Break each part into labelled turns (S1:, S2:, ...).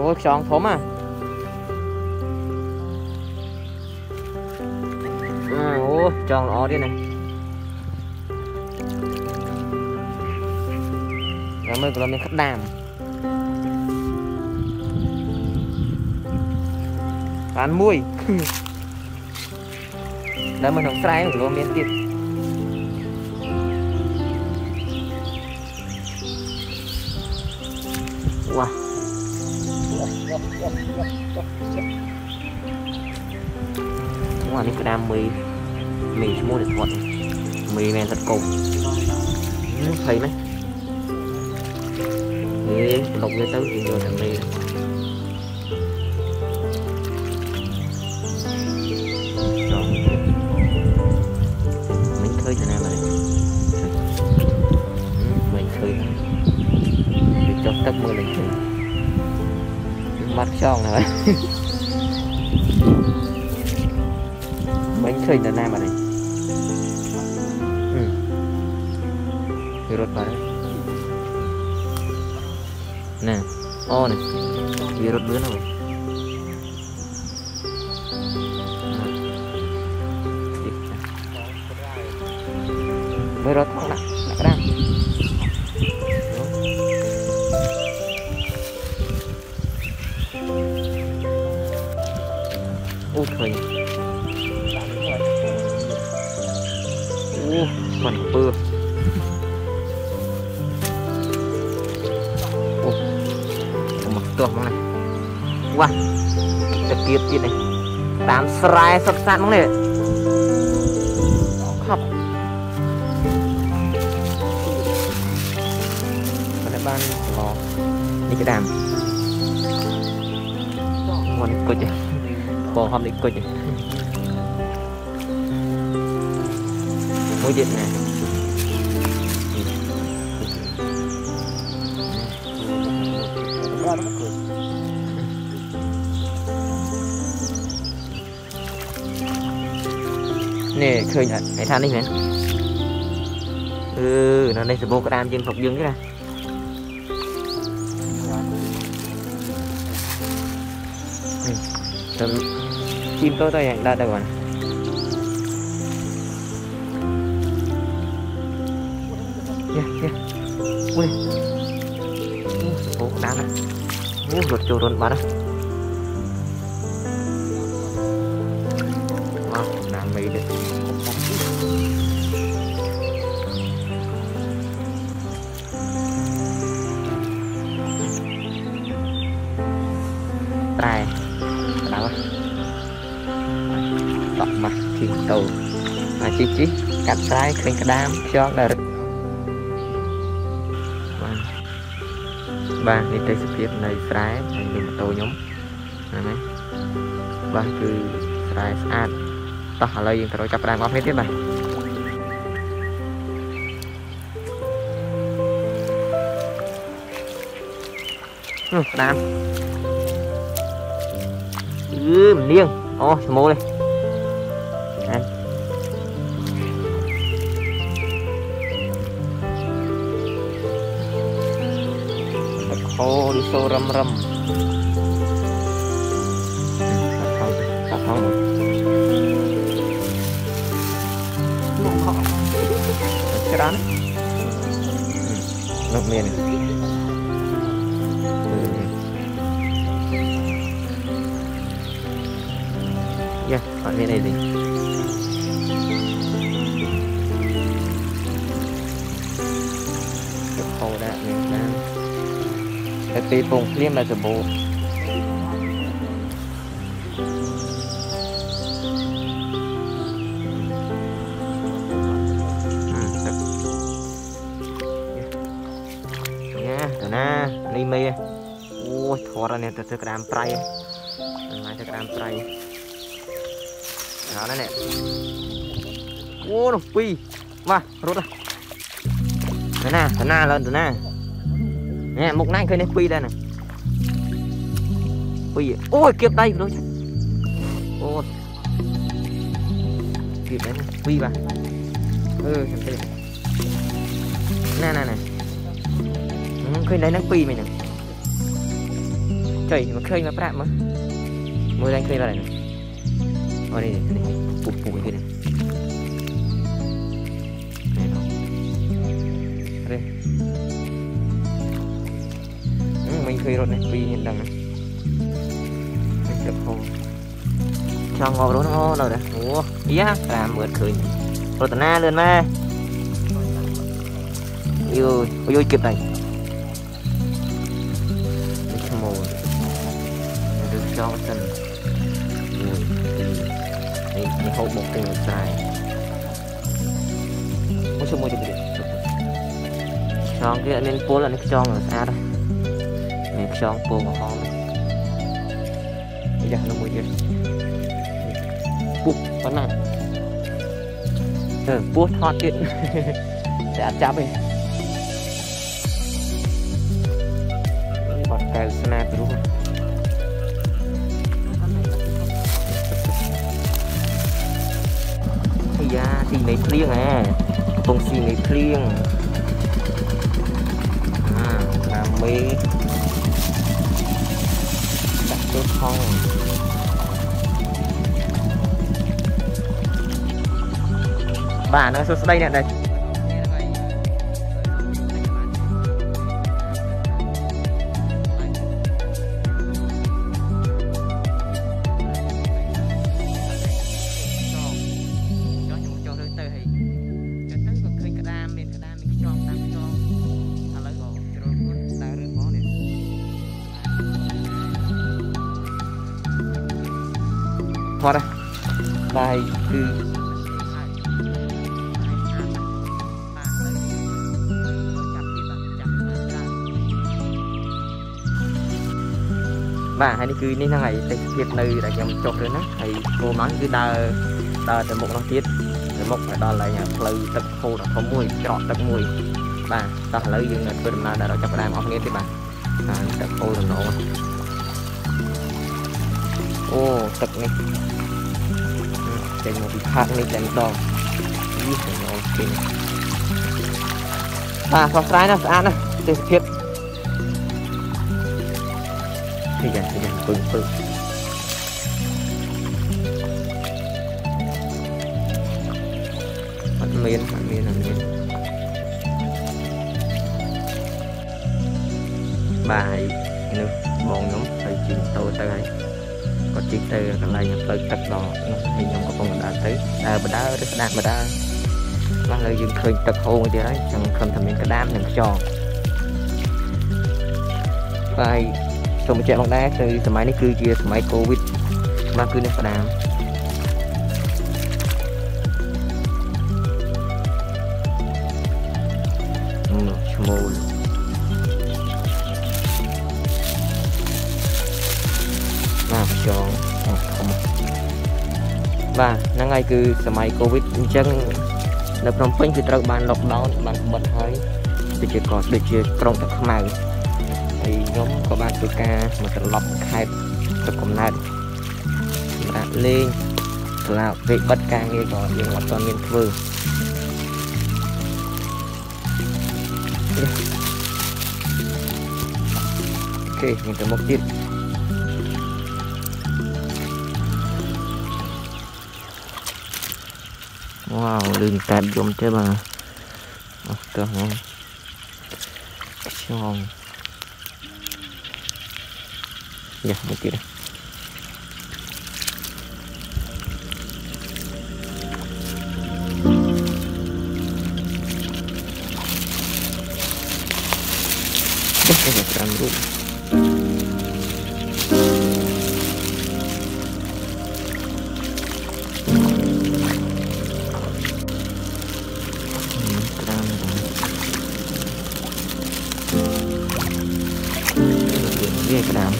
S1: Ôi chọn thốm à. Ôi chọn ó đi này. Rồi mới còn mình khắp đàm. Bán mùi. Đó mình không sai của miếng thịt. Wow. Wow, ini kena mì semua được thuận. Mì này thật cồn. Thấy mấy. Ê, lục vô tới thì vô thằng mì. Rồi. Mình khơi cho em này. Mình khơi. Để cho tất mưa lên khơi. Mắt tròn này. Bánh khơi là nam ở đây. Virus vào đấy. Nè, ô này, virus bữa nào. Virus không nè, nè ra. Ôi trời. Còn bưa. Một tuồng này. Wow. Trực tiếp gì này. Đám srai sắp sẵn không này. Khóc. Còn lại ban lò. Đi cái đàm. Ngon cực chứ. Bò hòm đi cực chứ. Môi dịch nè. Nè khơi nhật hãy than đi mẹ. Nó đây sẽ vô cái đam chân phục dương chứ ra. Chim tôi hẹn ra đâu rồi. Ui, đá này, rụt trâu rôn bát đó. Wow, đá mì đấy. Trai, đá quá. Tọt mặt thì tàu, chi cắt trai khinh cái đam cho là ba đi tới sự việc này trái thành được một tô nhóm này ba cứ trái ăn tao hỏi lời rồi chập đàn ngót hết tiếp này đàn mình điên ô mô đây ăn oh đi sâu râm râm tao không rồi cái đó nộp miền yeah ở bên này gì khâu đã miền Namตีปงเลี้ยงมาสบู่เนี่ยเดี๋ยวนะนี่มีโอ้ถอดอะไรเนี่ยจะกระดามไตรมาจะกระดามไตรเอานั่นแหละโอ้หนุ่มปีมารถอ่ะเดี๋ยวหน้าเลยเดี๋ยวหน้าnè một nang khơi này quy đây này quy ôi kịp đây rồi ôi kịp đấy này quy vào nè khơi đấy nó quy mày nè chơi mà khơi mà prạm mà mới đang khơi vào này ở đây này phục vụ cái này đây mình khơi rồi này vì hiện đằng này mình chụp hồ cho ngồi đó nó rồi đấy ủa ý á làm mượt khơi rồi tận na lên mà yêu vô kịp này mồi được cho sân thì hộp một cái dài có số mồi được cho cái nên phố là nó cho ở xa đây mình cho phố của họ bây giờ nó mồi kia bút con này bút hotទៀតsẽ ăn chắp đi bọt cào snap đúng không thì ra thì mấy liêng à bông xì mấy liêng làm mê đặt tốt không bà nó xuống đây nè đây thôi đây bài cứ bà hay cứ nên thằng này tịch thiệt nơi để nhầm chột rồi đó thì cô nói cứ đờ từ một nó tiết từ một đó là nhà lời tập khô là có mùi trọt tập mùi bà ta lấy dương là tôi đâm ra đó cho đàm ông nghe thế bà tập khô là nổ ô tập này chạy một bị phạt này chạy một đòn bà phạt trái nó ăn nè để thiệt thì dần pưng ăn miên bài nước bồn nhóm phải chìm tôi tới đây có chiếc từ cái này nhập tới tật đỏ mình không có phòng tới đá rất đạn mà đá là lời dừng khơi tật hôn gì đấy chẳng không thầm mình cái đám này cho bài xong chạy bóng đá từ máy này cứ kia máy covid mà cứ này phải đám mồi cho và năng ngày cứ máy covid chân đợt trong phim thìត្រូវបាន lockdown បានបិទហើយដូចជាក៏ដូចជាក្រុងទឹកខ្មៅហើយខ្ញុំក៏បានធ្វើការមកត្រឡប់ខេត្តទឹកកំណើតបាទលេងស្លាប់ពេលបិទការងារក៏យើងអត់ទាន់មានធ្វើអូខេយើងទៅមុខទៀតwow lưng tạm dùng chứ mà cơ không xong dạ một tí đây đây là làm luôn cái đám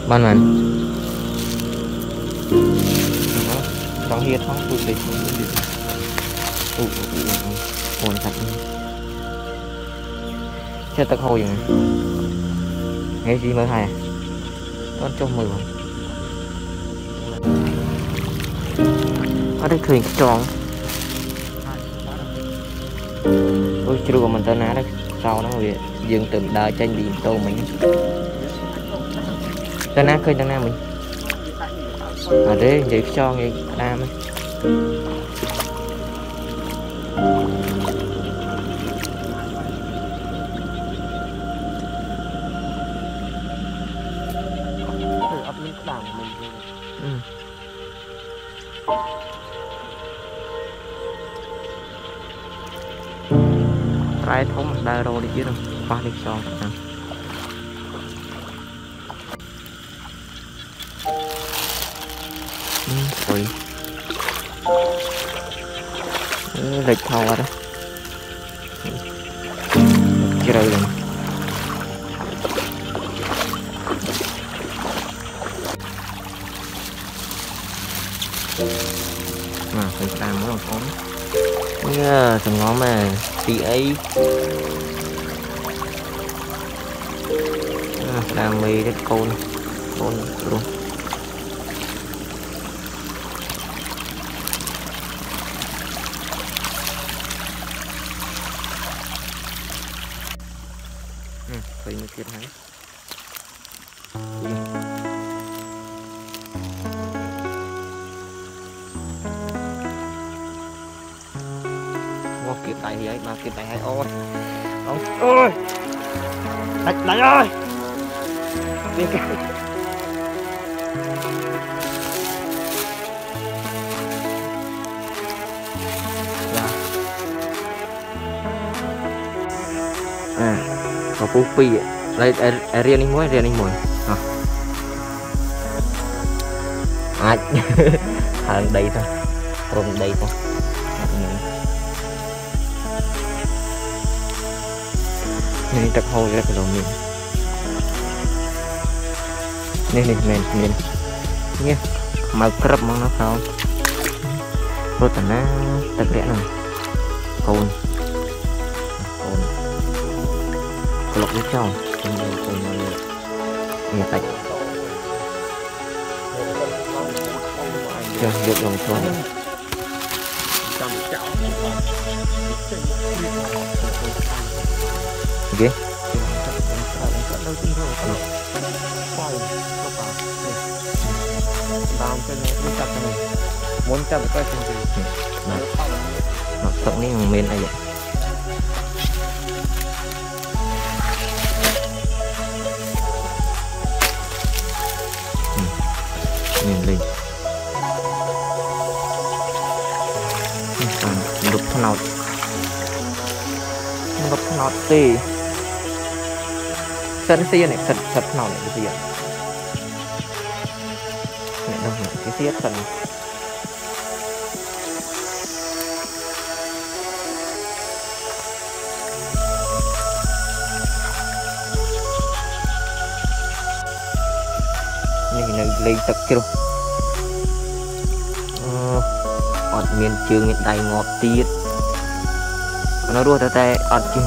S1: ban màn trong hiên không tôi đi ổn thật chết tật hồi rồi nghe gì mới hay con trong mười ở đây thuyền tròn ôi chưa có mình tên á đấy sau nó về dừng từ đời tranh đi tô mình tên á khơi tên á mình ở đây để cho người nam ấy trái thống đa rô đi chứ đâu qua đi cho rồi lệch thò đó chơi rồi mà phải làm nó có thằng ngó mà tí ấy làm mì đất côn luôn phải như kia hả kịp tay thì ấy mà kịp tay hay ôi ông ơi đánh ơi đi cái có phú phi đây riêng đi muối hàng đây thôi còn đây thôi này tập hồi ra cái đồ miền này miền nhé màu crop mong nó không rồi tận nó tập lẽ này cồn lọc với trong nhà tạch chưa được lòng xuống ok muốn chặt cái gì nó tận này mình này nhìn lên đục thằng nào tì sân xia này sật nào này cái gì ạ này đâu là cái xia sân nhưng này lên tập kêu ọt miền trường hiện đại ngọt tiết nó đua tay ọt chừng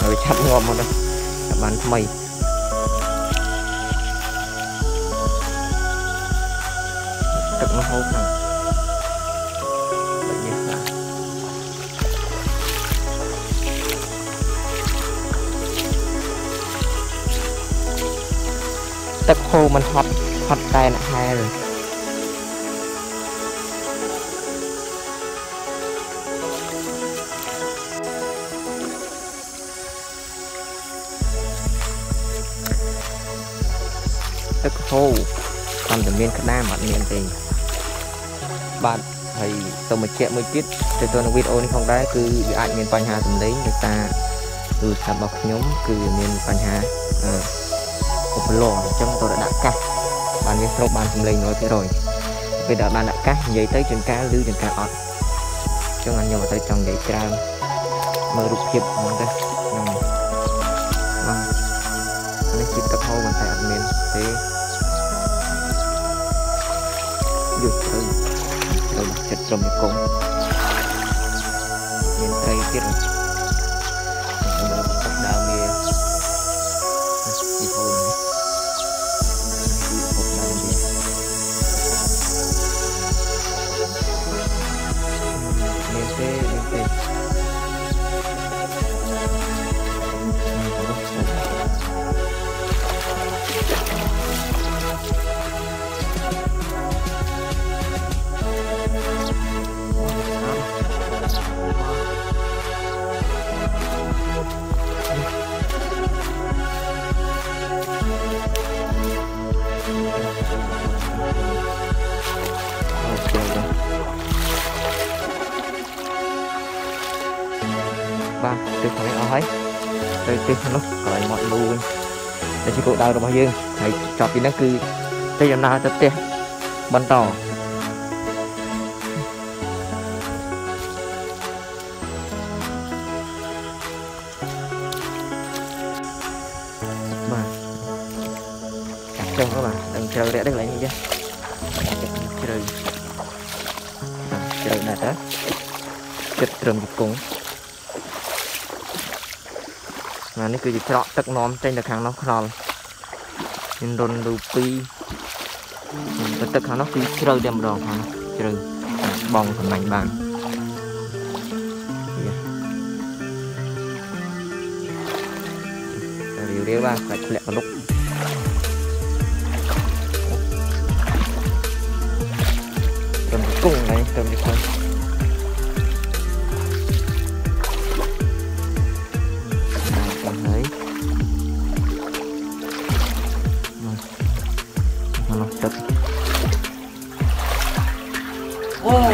S1: rồi chặt ngọt một đây bán mày tập nó hốt này bệnh nhân là tập khô mình hot tay là hai rồi tức khô còn từ miền Nam bạn miền gì bạn thì tôi mà chạy mới biết thì tôi nói video này không đấy cứ ảnh miền Pành Hà tầm đấy người ta từ sản bọc nhóm cứ miền Pành Hà một lò trong tôi đã đặt cá bạn biết không bạn không lên nói thế rồi bây giờ bạn đặt cá vậy tới trên cá lưu trên cá ọt cho anh nhau tới trong để ra mơ rụt hiệp mong đây vâng anh chỉ tập hô mình phải ăn miên thế dục rồi rồi chặt trồng được cũng miên cây tiết rồi tập đào mía đi hô này tập đào mía miên tê ba từ khỏi ở ấy từ nó gọi mọi luôn để chỉ cụ đào được bao nhiêu thầy chọn thì nó cứ tới giờ nào tới tiền bắn tàu mà cắt trông các bạn đừng chờ để được lại như vậy chờ này đó chật trầm cũng mà nó cứ chọn tắc nóm trên được hàng nó khòn nên đồn đủ pi tất cả nó cứ chơi đem đòn hàng chơi bong thành mảnh bàn điều điều ba phải lẹ vào lúc cầm cung này cầm đi không tập wow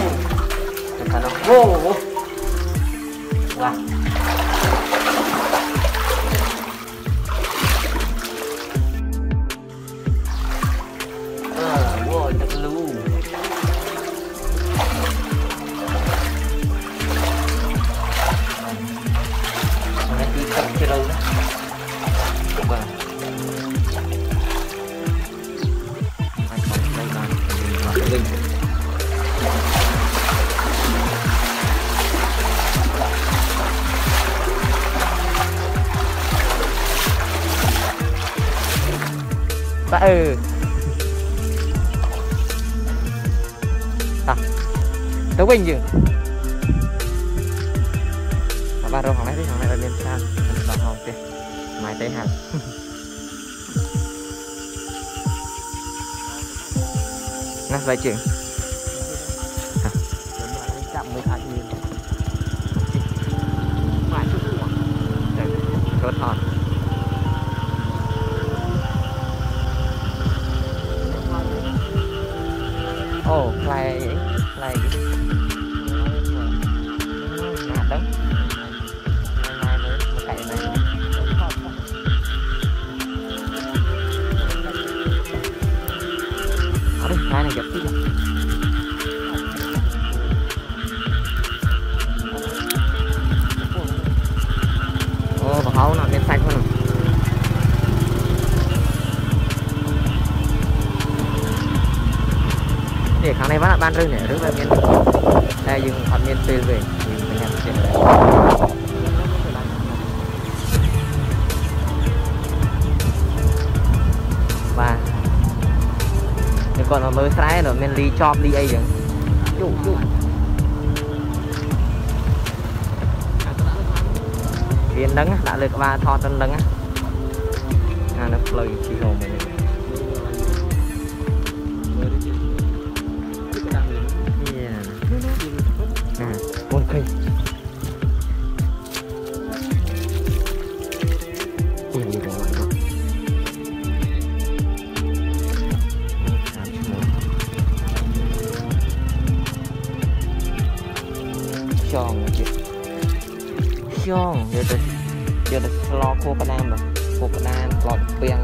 S1: thật là wow wow wow thật luôn nó cứ cầm chơi đâu đó wow ba tớ quên gì ba đâu thằng này là bên sang bằng hồng kìa mày tay hàng ngắt vai chuyện chậm mới thật nhiều phải chút nữa có thòn ồ lại nạt đó mai mới một cậy này ở đây cái này gặp tí ô bà hấu nào bên xanh không để kháng này bắt ban rừng này rất là miên đây dừng thật miên tê về thì mình làm chuyện này và nếu còn mà mới trái rồi mình ly chop ly ấy chẳng chú viên nắng đã được ba thon tân nắng á nó lời chỉ hồ mình một cây chong giờ được lo khô cả nam rồi khô cả nam lọt bèn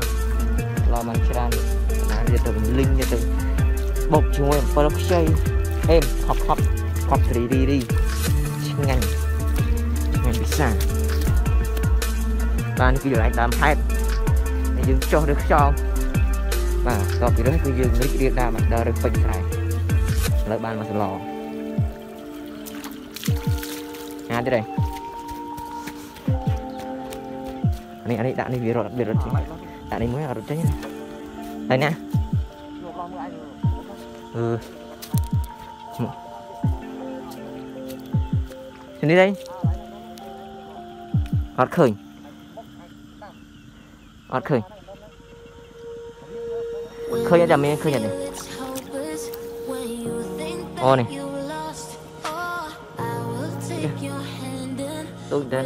S1: lo mang chăn giờ từ linh giờ từ bột chung em phải chơi em học đi ngành bị xa bạn cứ lại làm hai dương cho được cho mà có bị rất cứ dương nước điện đa mà đỡ được bệnh này lợi ban mà lò à đây anh đã đi biệt rồi đã đi mới ở rồi đấy đây nè xin đi đây ọt khơi khơi ra mình khơi nhận này ô này tôi đến